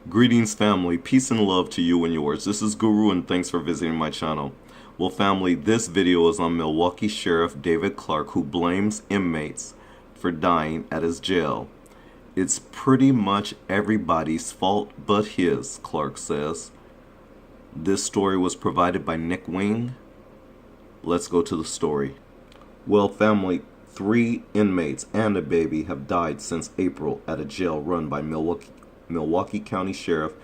Greetings, family. Peace and love to you and yours. This is Guru, and thanks for visiting my channel. Well, family, this video is on Milwaukee Sheriff David Clarke, who blames inmates for dying at his jail. It's pretty much everybody's fault but his, Clarke says. This story was provided by Nick Wing. Let's go to the story. Well, family, 3 inmates and a baby have died since April at a jail run by Milwaukee County Sheriff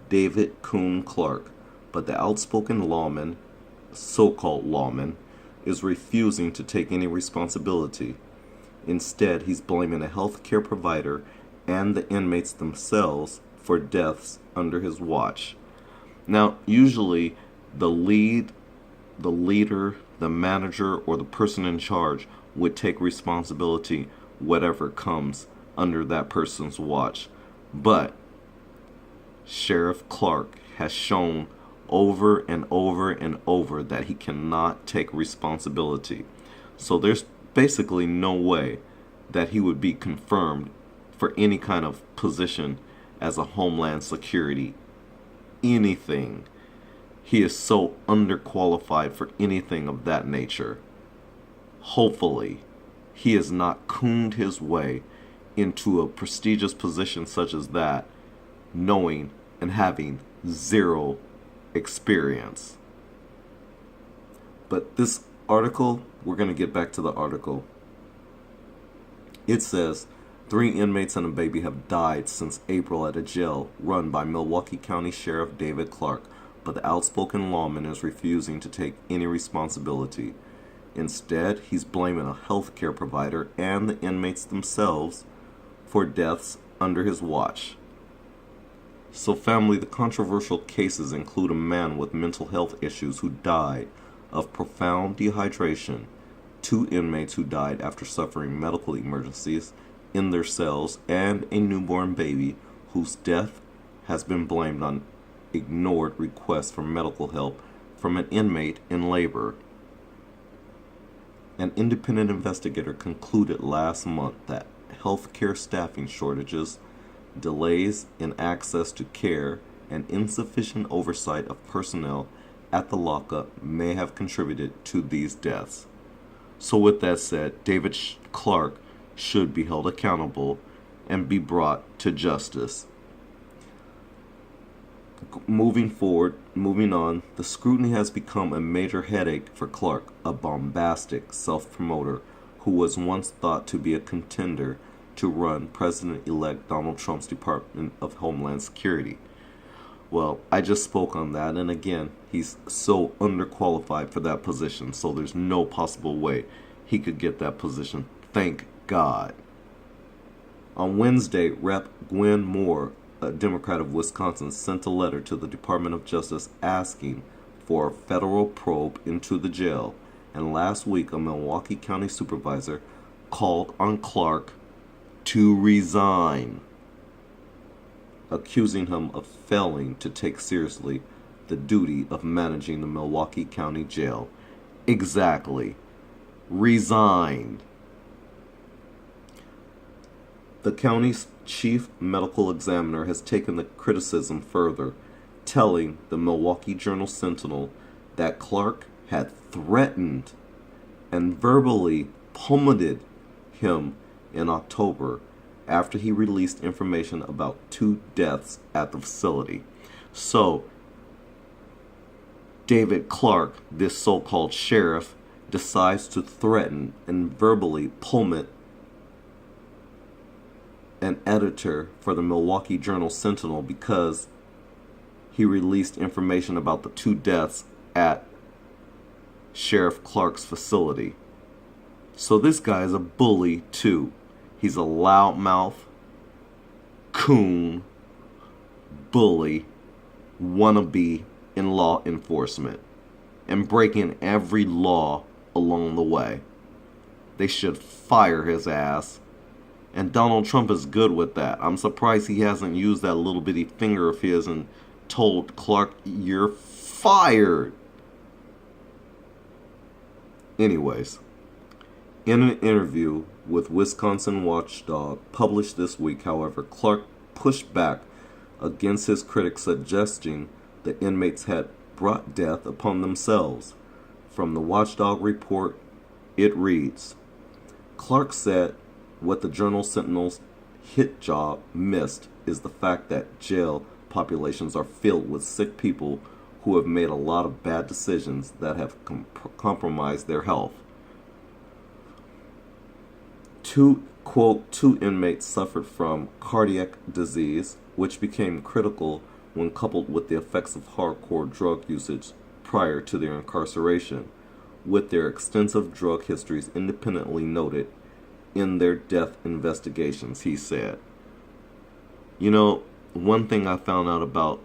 David Clarke, but the outspoken lawman, so-called lawman, is refusing to take any responsibility. Instead, he's blaming a health care provider and the inmates themselves for deaths under his watch. Now, usually the leader, the manager, or the person in charge would take responsibility whatever comes under that person's watch. But Sheriff Clarke has shown over and over and over that he cannot take responsibility. So there's basically no way that he would be confirmed for any kind of position as a Homeland Security anything. He is so underqualified for anything of that nature. Hopefully, he has not cooned his way into a prestigious position such as that, knowing and having zero experience. But this article, we're going to get back to the article. It says 3 inmates and a baby have died since April at a jail run by Milwaukee County Sheriff David Clarke, but the outspoken lawman is refusing to take any responsibility. Instead, he's blaming a health care provider and the inmates themselves for deaths under his watch. So, family, the controversial cases include a man with mental health issues who died of profound dehydration, 2 inmates who died after suffering medical emergencies in their cells, and a newborn baby whose death has been blamed on ignored requests for medical help from an inmate in labor. An independent investigator concluded last month that healthcare staffing shortages, delays in access to care, and insufficient oversight of personnel at the lockup may have contributed to these deaths. So with that said, David Clarke should be held accountable and be brought to justice. Moving on, the scrutiny has become a major headache for Clarke, a bombastic self-promoter who was once thought to be a contender to run President-elect Donald Trump's Department of Homeland Security. Well, I just spoke on that, and again, he's so underqualified for that position, so there's no possible way he could get that position. Thank God. On Wednesday, Rep. Gwen Moore, a Democrat of Wisconsin, sent a letter to the Department of Justice asking for a federal probe into the jail, and last week a Milwaukee County supervisor called on Clarke to resign, accusing him of failing to take seriously the duty of managing the Milwaukee County Jail. Exactly. Resigned. The county's chief medical examiner has taken the criticism further, telling the Milwaukee Journal-Sentinel that Clarke had threatened and verbally pummeled him in October after he released information about 2 deaths at the facility. So, David Clarke, this so-called sheriff, decides to threaten and verbally pummel an editor for the Milwaukee Journal-Sentinel because he released information about the 2 deaths at Sheriff Clarke's facility. So this guy is a bully too. He's a loudmouth, coon, bully, wannabe in law enforcement, and breaking every law along the way. They should fire his ass. And Donald Trump is good with that. I'm surprised he hasn't used that little bitty finger of his and told Clarke, "You're fired." Anyways, in an interview with Wisconsin Watchdog published this week, however, Clarke pushed back against his critics, suggesting the inmates had brought death upon themselves. From the Watchdog report, it reads, Clarke said what the Journal Sentinel's hit job missed is the fact that jail populations are filled with sick people who have made a lot of bad decisions that have compromised their health. Two inmates suffered from cardiac disease, which became critical when coupled with the effects of hardcore drug usage prior to their incarceration, with their extensive drug histories independently noted in their death investigations, he said. You know, one thing I found out about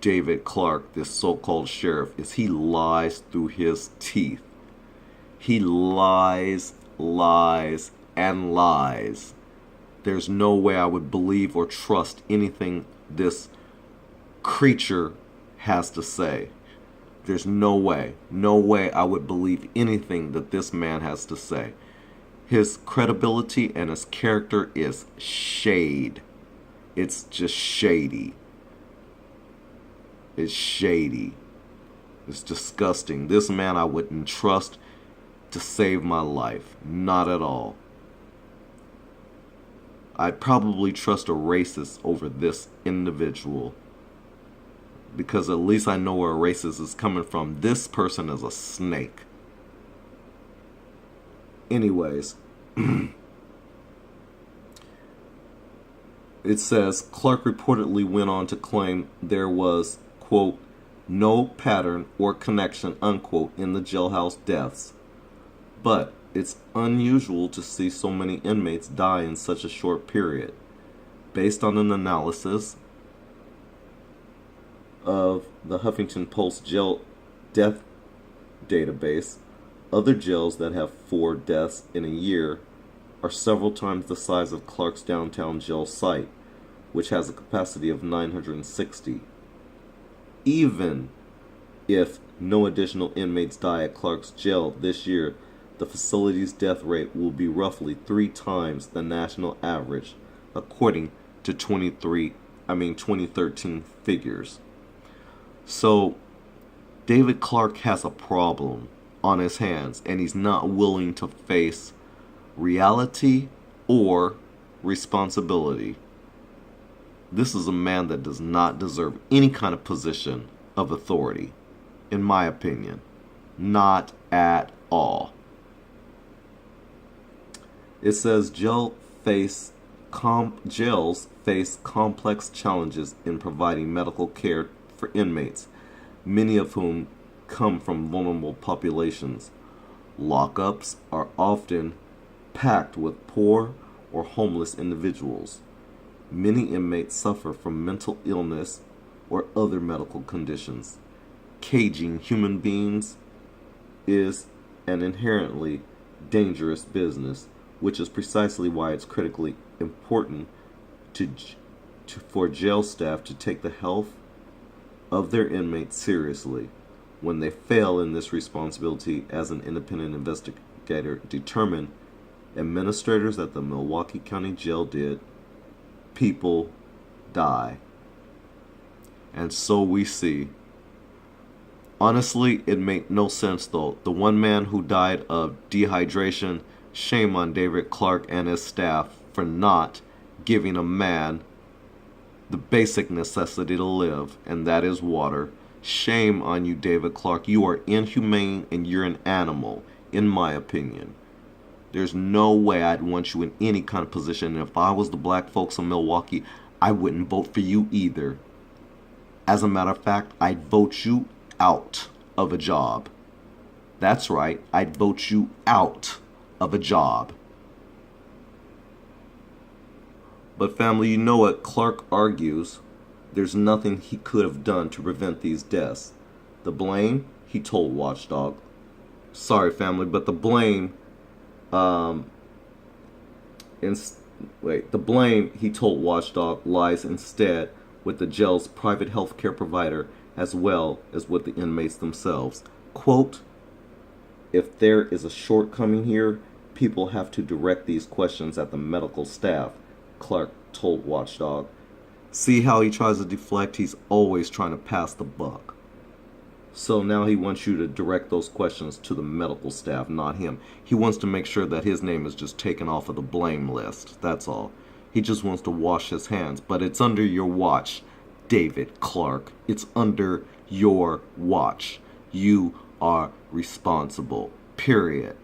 David Clarke, this so-called sheriff, is he lies through his teeth. He lies, and lies. There's no way I would believe or trust anything this creature has to say. There's no way I would believe anything that this man has to say. His credibility and his character is shade. It's just shady. It's shady. It's disgusting. This man I wouldn't trust to save my life. Not at all. I'd probably trust a racist over this individual, because at least I know where a racist is coming from. This person is a snake. Anyways, it says Clarke reportedly went on to claim there was, quote, no pattern or connection, unquote, in the jailhouse deaths. But it's unusual to see so many inmates die in such a short period. Based on an analysis of the Huffington Post jail death database, other jails that have 4 deaths in a year are several times the size of Clarke's downtown jail site, which has a capacity of 960. Even if no additional inmates die at Clarke's jail this year, the facility's death rate will be roughly 3 times the national average, according to 2013 figures. So, David Clarke has a problem on his hands, and he's not willing to face reality or responsibility. This is a man that does not deserve any kind of position of authority, in my opinion. Not at all. It says jails face complex challenges in providing medical care for inmates, many of whom come from vulnerable populations. Lockups are often packed with poor or homeless individuals. Many inmates suffer from mental illness or other medical conditions. Caging human beings is an inherently dangerous business, which is precisely why it's critically important for jail staff to take the health of their inmates seriously. When they fail in this responsibility, as an independent investigator determined administrators at the Milwaukee County Jail did, people die. And so we see. Honestly, it made no sense though. The one man who died of dehydration, shame on David Clarke and his staff for not giving a man the basic necessity to live, and that is water. Shame on you, David Clarke. You are inhumane and you're an animal, in my opinion. There's no way I'd want you in any kind of position. And if I was the black folks of Milwaukee, I wouldn't vote for you either. As a matter of fact, I'd vote you out of a job. That's right, I'd vote you out of a job. But family, you know what? Clarke argues there's nothing he could have done to prevent these deaths. The blame, he told Watchdog. Sorry family, but the blame, the blame, he told Watchdog, lies instead with the jail's private health care provider as well as with the inmates themselves. Quote, if there is a shortcoming here, people have to direct these questions at the medical staff, Clarke told Watchdog. See how he tries to deflect? He's always trying to pass the buck. So now he wants you to direct those questions to the medical staff, not him. He wants to make sure that his name is just taken off of the blame list. That's all. He just wants to wash his hands. But it's under your watch, David Clarke. It's under your watch. You are responsible. Period.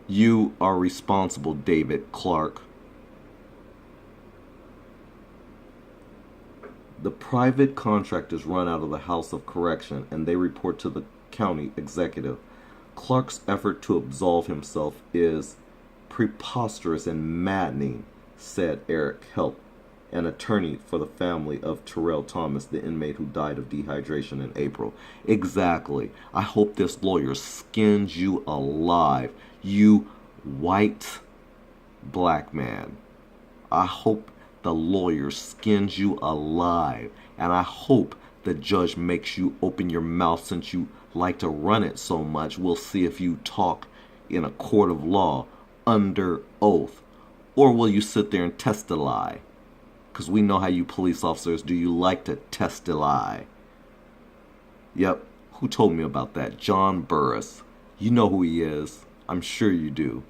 You are responsible, David Clarke. The private contractors run out of the House of Correction and they report to the county executive. Clarke's effort to absolve himself is preposterous and maddening, said Eric Help, an attorney for the family of Terrell Thomas, the inmate who died of dehydration in April. Exactly. I hope this lawyer skins you alive, you white black man. I hope the lawyer skins you alive, and I hope the judge makes you open your mouth since you like to run it so much. We'll see if you talk in a court of law under oath, or will you sit there and testify? Because we know how you police officers do. You like to testify. Yep, who told me about that? John Burris. You know who he is. I'm sure you do.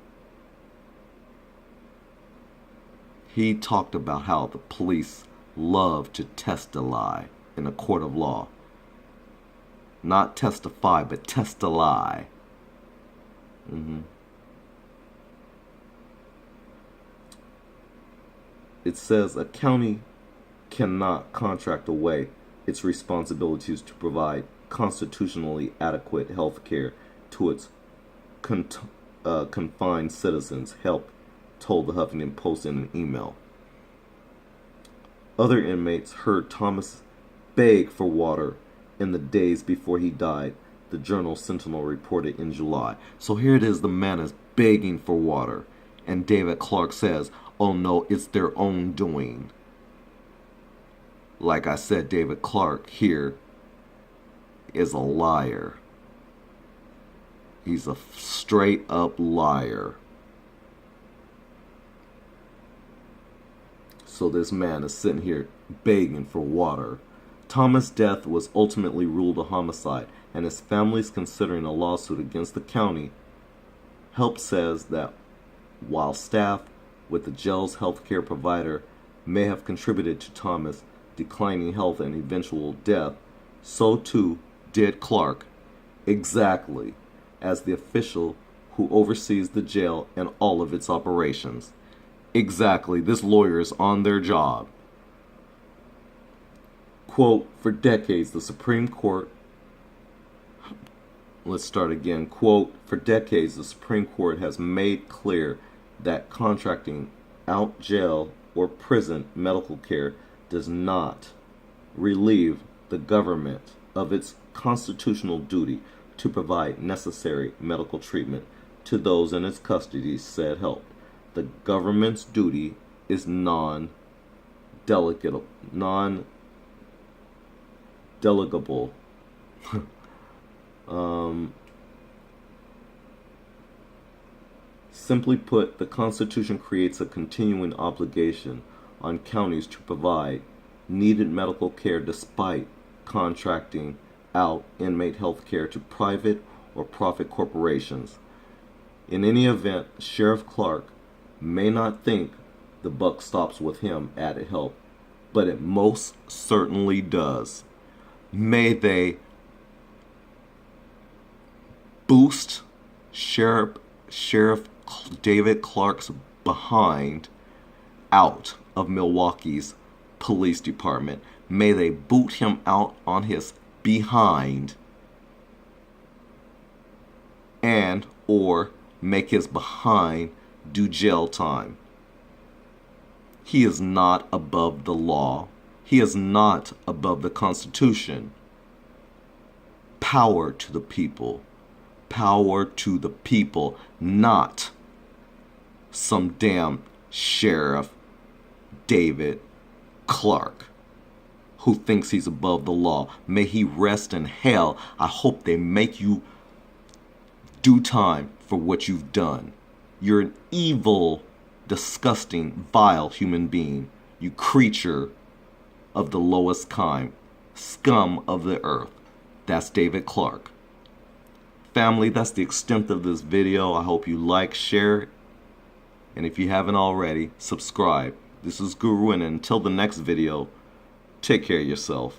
He talked about how the police love to testify in a court of law. Not testify, but testify. It says a county cannot contract away its responsibilities to provide constitutionally adequate health care to its confined citizens, Help told the Huffington Post in an email. Other inmates heard Thomas beg for water in the days before he died, the Journal Sentinel reported in July. So here it is, the man is begging for water, and David Clarke says, oh no, it's their own doing. Like I said, David Clarke here is a liar. He's a straight up liar. So this man is sitting here begging for water. Thomas' death was ultimately ruled a homicide, and his family is considering a lawsuit against the county. Help says that while staff with the jail's healthcare provider may have contributed to Thomas' declining health and eventual death, so too did Clarke, exactly as the official who oversees the jail and all of its operations. Exactly, this lawyer is on their job. Quote, for decades, the Supreme Court, let's start again. Quote, for decades, the Supreme Court has made clear that contracting out jail or prison medical care does not relieve the government of its constitutional duty to provide necessary medical treatment to those in its custody, said Help. The government's duty is non-delegable. Simply put, the Constitution creates a continuing obligation on counties to provide needed medical care despite contracting out inmate health care to private or profit corporations. In any event, Sheriff Clarke may not think the buck stops with him, added Help, but it most certainly does. May they boost Sheriff David Clarke's behind out of Milwaukee's police department. May they boot him out on his behind and or make his behind do jail time. He is not above the law. He is not above the Constitution. Power to the people. Power to the people, not some damn Sheriff David Clarke who thinks he's above the law. May he rest in hell. I hope they make you do time for what you've done. You're an evil, disgusting, vile human being. You creature of the lowest kind. Scum of the earth. That's David Clarke. Family, that's the extent of this video. I hope you like, share, and if you haven't already, subscribe. This is Guru, and until the next video, take care of yourself.